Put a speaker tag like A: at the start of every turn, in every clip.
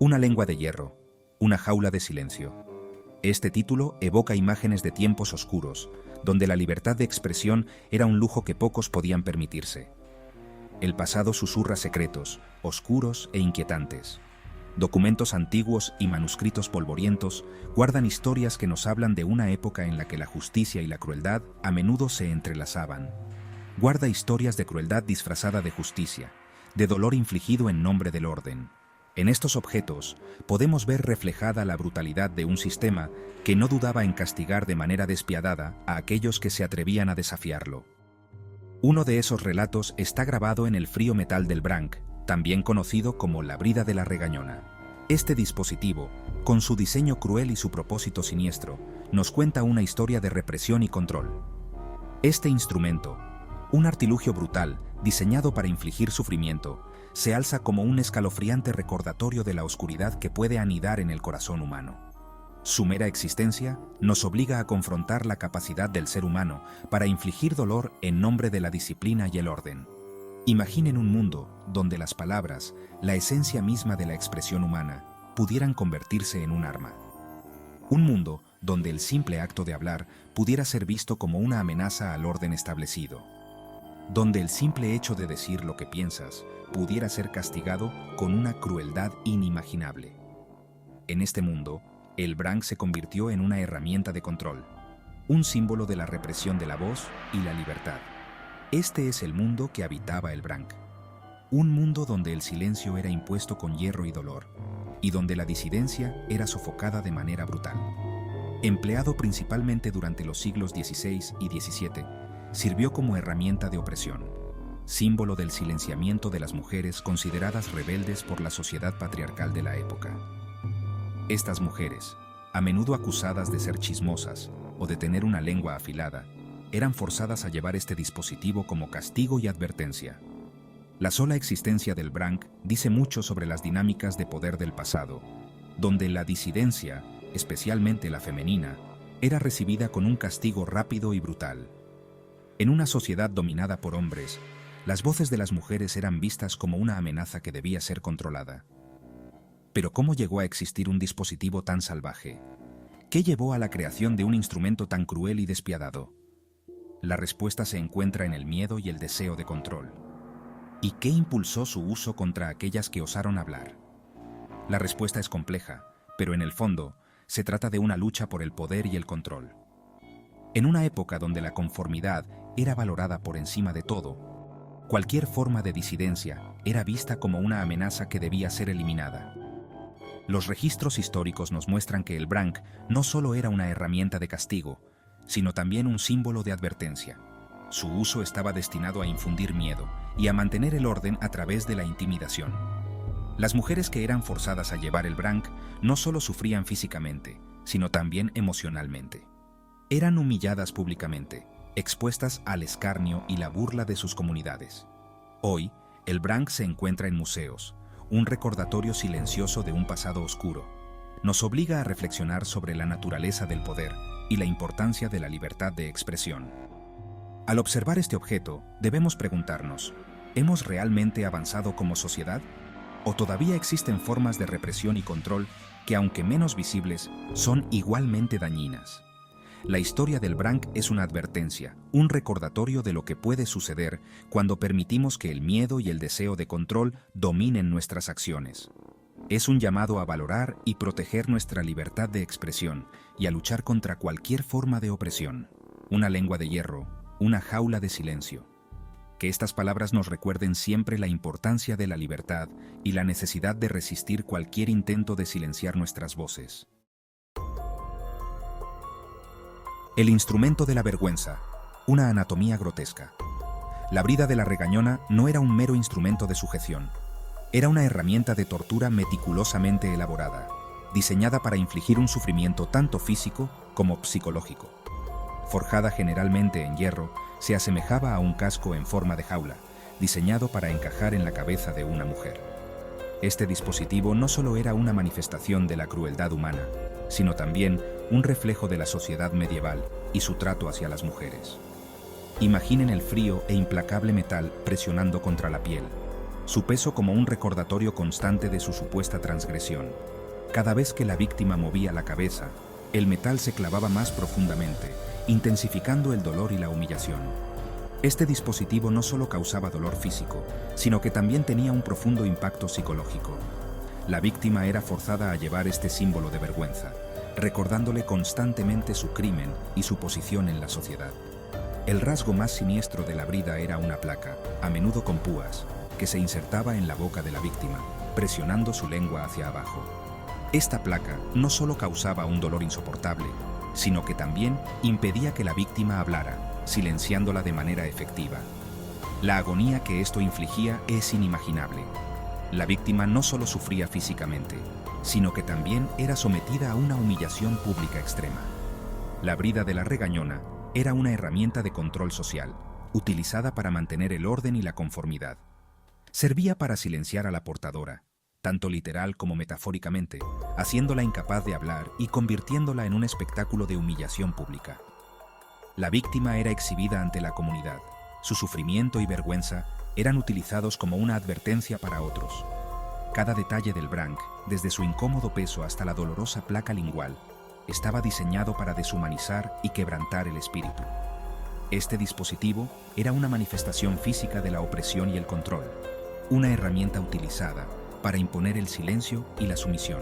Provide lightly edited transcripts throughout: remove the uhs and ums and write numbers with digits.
A: Una lengua de hierro, una jaula de silencio. Este título evoca imágenes de tiempos oscuros, donde la libertad de expresión era un lujo que pocos podían permitirse. El pasado susurra secretos, oscuros e inquietantes. Documentos antiguos y manuscritos polvorientos guardan historias que nos hablan de una época en la que la justicia y la crueldad a menudo se entrelazaban. Guarda historias de crueldad disfrazada de justicia, de dolor infligido en nombre del orden. En estos objetos podemos ver reflejada la brutalidad de un sistema que no dudaba en castigar de manera despiadada a aquellos que se atrevían a desafiarlo. Uno de esos relatos está grabado en el frío metal del Branc, también conocido como la brida de la regañona. Este dispositivo, con su diseño cruel y su propósito siniestro, nos cuenta una historia de represión y control. Este instrumento, un artilugio brutal diseñado para infligir sufrimiento, se alza como un escalofriante recordatorio de la oscuridad que puede anidar en el corazón humano. Su mera existencia nos obliga a confrontar la capacidad del ser humano para infligir dolor en nombre de la disciplina y el orden. Imaginen un mundo donde las palabras, la esencia misma de la expresión humana, pudieran convertirse en un arma. Un mundo donde el simple acto de hablar pudiera ser visto como una amenaza al orden establecido. Donde el simple hecho de decir lo que piensas pudiera ser castigado con una crueldad inimaginable. En este mundo, el Branc se convirtió en una herramienta de control, un símbolo de la represión de la voz y la libertad. Este es el mundo que habitaba el Branc. Un mundo donde el silencio era impuesto con hierro y dolor, y donde la disidencia era sofocada de manera brutal. Empleado principalmente durante los siglos XVI y XVII, sirvió como herramienta de opresión, símbolo del silenciamiento de las mujeres consideradas rebeldes por la sociedad patriarcal de la época. Estas mujeres, a menudo acusadas de ser chismosas o de tener una lengua afilada, eran forzadas a llevar este dispositivo como castigo y advertencia. La sola existencia del Branc dice mucho sobre las dinámicas de poder del pasado, donde la disidencia, especialmente la femenina, era recibida con un castigo rápido y brutal. En una sociedad dominada por hombres, las voces de las mujeres eran vistas como una amenaza que debía ser controlada. Pero ¿cómo llegó a existir un dispositivo tan salvaje? ¿Qué llevó a la creación de un instrumento tan cruel y despiadado? La respuesta se encuentra en el miedo y el deseo de control. ¿Y qué impulsó su uso contra aquellas que osaron hablar? La respuesta es compleja, pero en el fondo, se trata de una lucha por el poder y el control. En una época donde la conformidad era valorada por encima de todo, cualquier forma de disidencia era vista como una amenaza que debía ser eliminada. Los registros históricos nos muestran que el Branc no solo era una herramienta de castigo, sino también un símbolo de advertencia. Su uso estaba destinado a infundir miedo y a mantener el orden a través de la intimidación. Las mujeres que eran forzadas a llevar el Branc no solo sufrían físicamente, sino también emocionalmente. Eran humilladas públicamente, expuestas al escarnio y la burla de sus comunidades. Hoy, el Branc se encuentra en museos, un recordatorio silencioso de un pasado oscuro. Nos obliga a reflexionar sobre la naturaleza del poder y la importancia de la libertad de expresión. Al observar este objeto, debemos preguntarnos, ¿hemos realmente avanzado como sociedad? ¿O todavía existen formas de represión y control que, aunque menos visibles, son igualmente dañinas? La historia del Branc es una advertencia, un recordatorio de lo que puede suceder cuando permitimos que el miedo y el deseo de control dominen nuestras acciones. Es un llamado a valorar y proteger nuestra libertad de expresión y a luchar contra cualquier forma de opresión. Una lengua de hierro, una jaula de silencio. Que estas palabras nos recuerden siempre la importancia de la libertad y la necesidad de resistir cualquier intento de silenciar nuestras voces. El instrumento de la vergüenza, una anatomía grotesca. La brida de la regañona no era un mero instrumento de sujeción. Era una herramienta de tortura meticulosamente elaborada, diseñada para infligir un sufrimiento tanto físico como psicológico. Forjada generalmente en hierro, se asemejaba a un casco en forma de jaula, diseñado para encajar en la cabeza de una mujer. Este dispositivo no solo era una manifestación de la crueldad humana, sino también un reflejo de la sociedad medieval y su trato hacia las mujeres. Imaginen el frío e implacable metal presionando contra la piel, su peso como un recordatorio constante de su supuesta transgresión. Cada vez que la víctima movía la cabeza, el metal se clavaba más profundamente, intensificando el dolor y la humillación. Este dispositivo no solo causaba dolor físico, sino que también tenía un profundo impacto psicológico. La víctima era forzada a llevar este símbolo de vergüenza, recordándole constantemente su crimen y su posición en la sociedad. El rasgo más siniestro de la brida era una placa, a menudo con púas, que se insertaba en la boca de la víctima, presionando su lengua hacia abajo. Esta placa no solo causaba un dolor insoportable, sino que también impedía que la víctima hablara, silenciándola de manera efectiva. La agonía que esto infligía es inimaginable. La víctima no solo sufría físicamente, sino que también era sometida a una humillación pública extrema. La brida de la regañona era una herramienta de control social, utilizada para mantener el orden y la conformidad. Servía para silenciar a la portadora, tanto literal como metafóricamente, haciéndola incapaz de hablar y convirtiéndola en un espectáculo de humillación pública. La víctima era exhibida ante la comunidad. Su sufrimiento y vergüenza eran utilizados como una advertencia para otros. Cada detalle del branc, desde su incómodo peso hasta la dolorosa placa lingual, estaba diseñado para deshumanizar y quebrantar el espíritu. Este dispositivo era una manifestación física de la opresión y el control, una herramienta utilizada para imponer el silencio y la sumisión.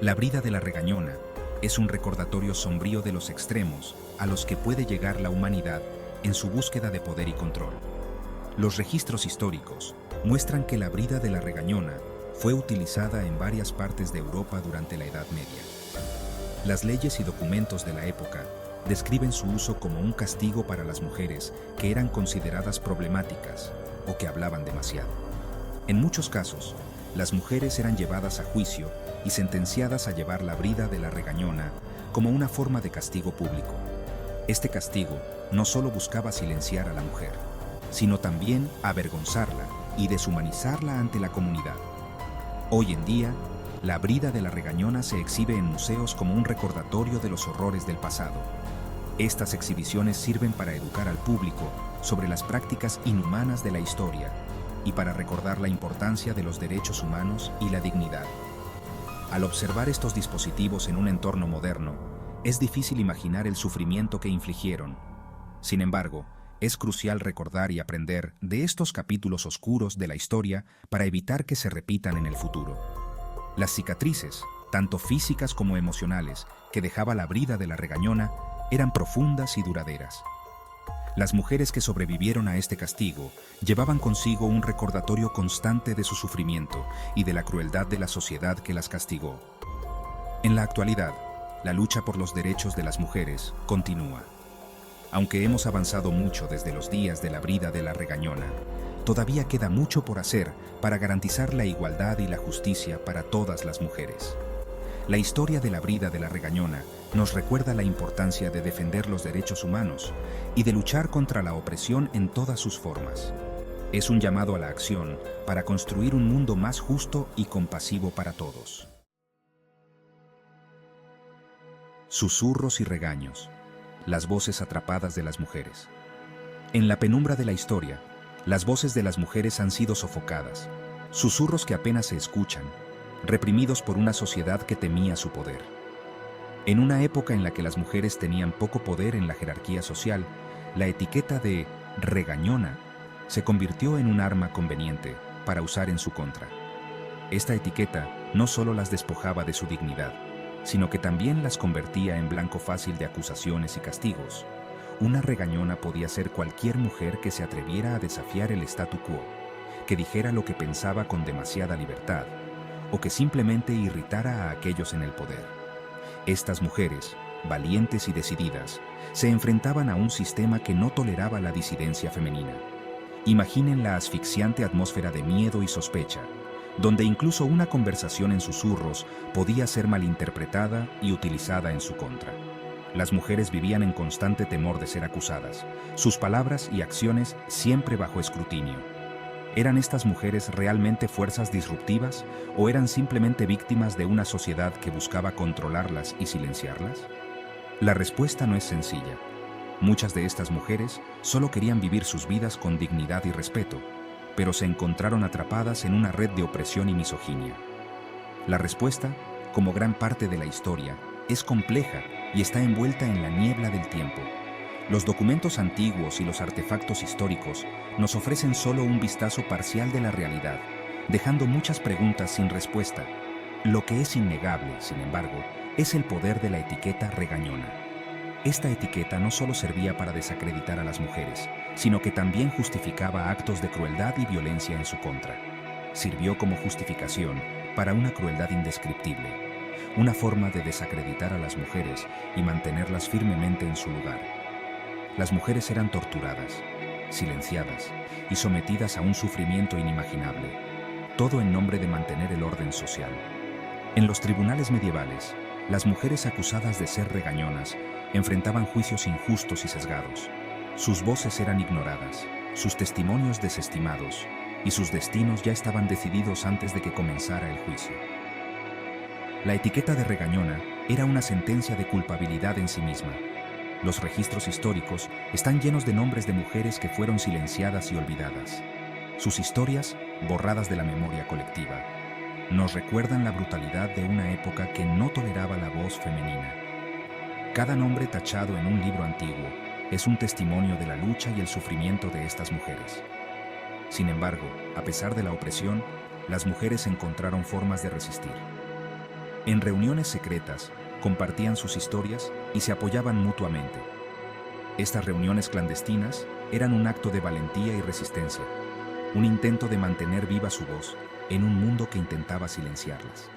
A: La brida de la regañona es un recordatorio sombrío de los extremos a los que puede llegar la humanidad en su búsqueda de poder y control. Los registros históricos muestran que la brida de la regañona fue utilizada en varias partes de Europa durante la Edad Media. Las leyes y documentos de la época describen su uso como un castigo para las mujeres que eran consideradas problemáticas o que hablaban demasiado. En muchos casos, las mujeres eran llevadas a juicio y sentenciadas a llevar la brida de la regañona como una forma de castigo público. Este castigo no solo buscaba silenciar a la mujer, sino también avergonzarla y deshumanizarla ante la comunidad. Hoy en día, la brida de la regañona se exhibe en museos como un recordatorio de los horrores del pasado. Estas exhibiciones sirven para educar al público sobre las prácticas inhumanas de la historia y para recordar la importancia de los derechos humanos y la dignidad. Al observar estos dispositivos en un entorno moderno, es difícil imaginar el sufrimiento que infligieron. Sin embargo, es crucial recordar y aprender de estos capítulos oscuros de la historia para evitar que se repitan en el futuro. Las cicatrices, tanto físicas como emocionales, que dejaba la brida de la regañona, eran profundas y duraderas. Las mujeres que sobrevivieron a este castigo llevaban consigo un recordatorio constante de su sufrimiento y de la crueldad de la sociedad que las castigó. En la actualidad, la lucha por los derechos de las mujeres continúa. Aunque hemos avanzado mucho desde los días de la brida de la regañona, todavía queda mucho por hacer para garantizar la igualdad y la justicia para todas las mujeres. La historia de la brida de la regañona nos recuerda la importancia de defender los derechos humanos y de luchar contra la opresión en todas sus formas. Es un llamado a la acción para construir un mundo más justo y compasivo para todos. Susurros y regaños. Las voces atrapadas de las mujeres. En la penumbra de la historia, las voces de las mujeres han sido sofocadas, susurros que apenas se escuchan, reprimidos por una sociedad que temía su poder. En una época en la que las mujeres tenían poco poder en la jerarquía social, la etiqueta de regañona se convirtió en un arma conveniente para usar en su contra. Esta etiqueta no solo las despojaba de su dignidad, sino que también las convertía en blanco fácil de acusaciones y castigos. Una regañona podía ser cualquier mujer que se atreviera a desafiar el statu quo, que dijera lo que pensaba con demasiada libertad, o que simplemente irritara a aquellos en el poder. Estas mujeres, valientes y decididas, se enfrentaban a un sistema que no toleraba la disidencia femenina. Imaginen la asfixiante atmósfera de miedo y sospecha, donde incluso una conversación en susurros podía ser malinterpretada y utilizada en su contra. Las mujeres vivían en constante temor de ser acusadas, sus palabras y acciones siempre bajo escrutinio. ¿Eran estas mujeres realmente fuerzas disruptivas o eran simplemente víctimas de una sociedad que buscaba controlarlas y silenciarlas? La respuesta no es sencilla. Muchas de estas mujeres solo querían vivir sus vidas con dignidad y respeto, pero se encontraron atrapadas en una red de opresión y misoginia. La respuesta, como gran parte de la historia, es compleja y está envuelta en la niebla del tiempo. Los documentos antiguos y los artefactos históricos nos ofrecen solo un vistazo parcial de la realidad, dejando muchas preguntas sin respuesta. Lo que es innegable, sin embargo, es el poder de la etiqueta regañona. Esta etiqueta no solo servía para desacreditar a las mujeres, sino que también justificaba actos de crueldad y violencia en su contra. Sirvió como justificación para una crueldad indescriptible, una forma de desacreditar a las mujeres y mantenerlas firmemente en su lugar. Las mujeres eran torturadas, silenciadas y sometidas a un sufrimiento inimaginable, todo en nombre de mantener el orden social. En los tribunales medievales, las mujeres acusadas de ser regañonas enfrentaban juicios injustos y sesgados. Sus voces eran ignoradas, sus testimonios desestimados, y sus destinos ya estaban decididos antes de que comenzara el juicio. La etiqueta de regañona era una sentencia de culpabilidad en sí misma. Los registros históricos están llenos de nombres de mujeres que fueron silenciadas y olvidadas. Sus historias, borradas de la memoria colectiva, nos recuerdan la brutalidad de una época que no toleraba la voz femenina. Cada nombre tachado en un libro antiguo es un testimonio de la lucha y el sufrimiento de estas mujeres. Sin embargo, a pesar de la opresión, las mujeres encontraron formas de resistir. En reuniones secretas, compartían sus historias y se apoyaban mutuamente. Estas reuniones clandestinas eran un acto de valentía y resistencia, un intento de mantener viva su voz en un mundo que intentaba silenciarlas.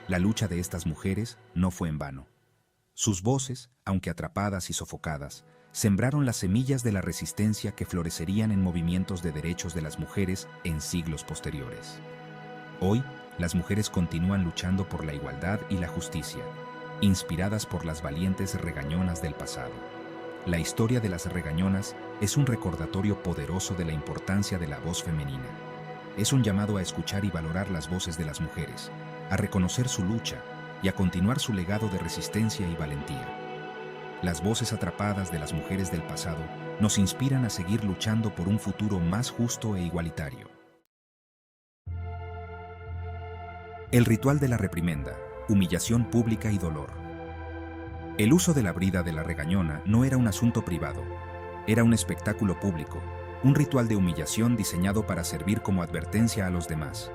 A: La lucha de estas mujeres no fue en vano. Sus voces, aunque atrapadas y sofocadas, sembraron las semillas de la resistencia que florecerían en movimientos de derechos de las mujeres en siglos posteriores. Hoy, las mujeres continúan luchando por la igualdad y la justicia, inspiradas por las valientes regañonas del pasado. La historia de las regañonas es un recordatorio poderoso de la importancia de la voz femenina. Es un llamado a escuchar y valorar las voces de las mujeres, a reconocer su lucha y a continuar su legado de resistencia y valentía. Las voces atrapadas de las mujeres del pasado nos inspiran a seguir luchando por un futuro más justo e igualitario. El ritual de la reprimenda, humillación pública y dolor. El uso de la brida de la regañona no era un asunto privado, era un espectáculo público, un ritual de humillación diseñado para servir como advertencia a los demás.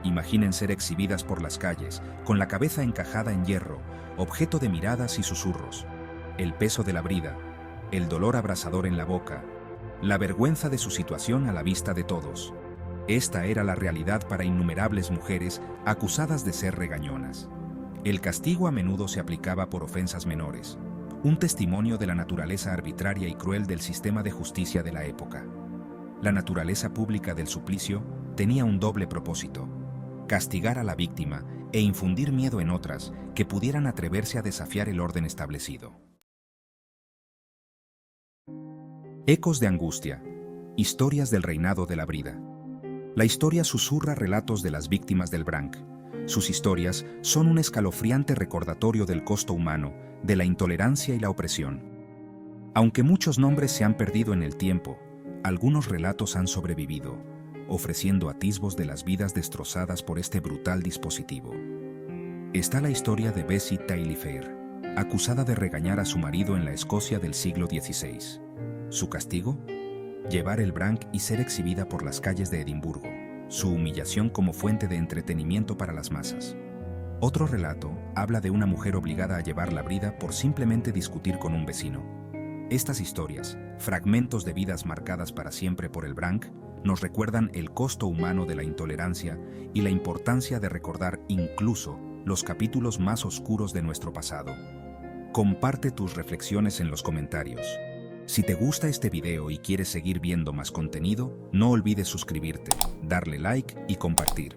A: Imaginen ser exhibidas por las calles, con la cabeza encajada en hierro, objeto de miradas y susurros, el peso de la brida, el dolor abrasador en la boca, la vergüenza de su situación a la vista de todos. Esta era la realidad para innumerables mujeres acusadas de ser regañonas. El castigo a menudo se aplicaba por ofensas menores, un testimonio de la naturaleza arbitraria y cruel del sistema de justicia de la época. La naturaleza pública del suplicio tenía un doble propósito: castigar a la víctima e infundir miedo en otras que pudieran atreverse a desafiar el orden establecido. Ecos de angustia. Historias del reinado de la brida. La historia susurra relatos de las víctimas del Branc. Sus historias son un escalofriante recordatorio del costo humano, de la intolerancia y la opresión. Aunque muchos nombres se han perdido en el tiempo, algunos relatos han sobrevivido, ofreciendo atisbos de las vidas destrozadas por este brutal dispositivo. Está la historia de Bessie Taillefer, acusada de regañar a su marido en la Escocia del siglo XVI. ¿Su castigo? Llevar el Branc y ser exhibida por las calles de Edimburgo, su humillación como fuente de entretenimiento para las masas. Otro relato habla de una mujer obligada a llevar la brida por simplemente discutir con un vecino. Estas historias, fragmentos de vidas marcadas para siempre por el Branc, nos recuerdan el costo humano de la intolerancia y la importancia de recordar incluso los capítulos más oscuros de nuestro pasado. Comparte tus reflexiones en los comentarios. Si te gusta este video y quieres seguir viendo más contenido, no olvides suscribirte, darle like y compartir.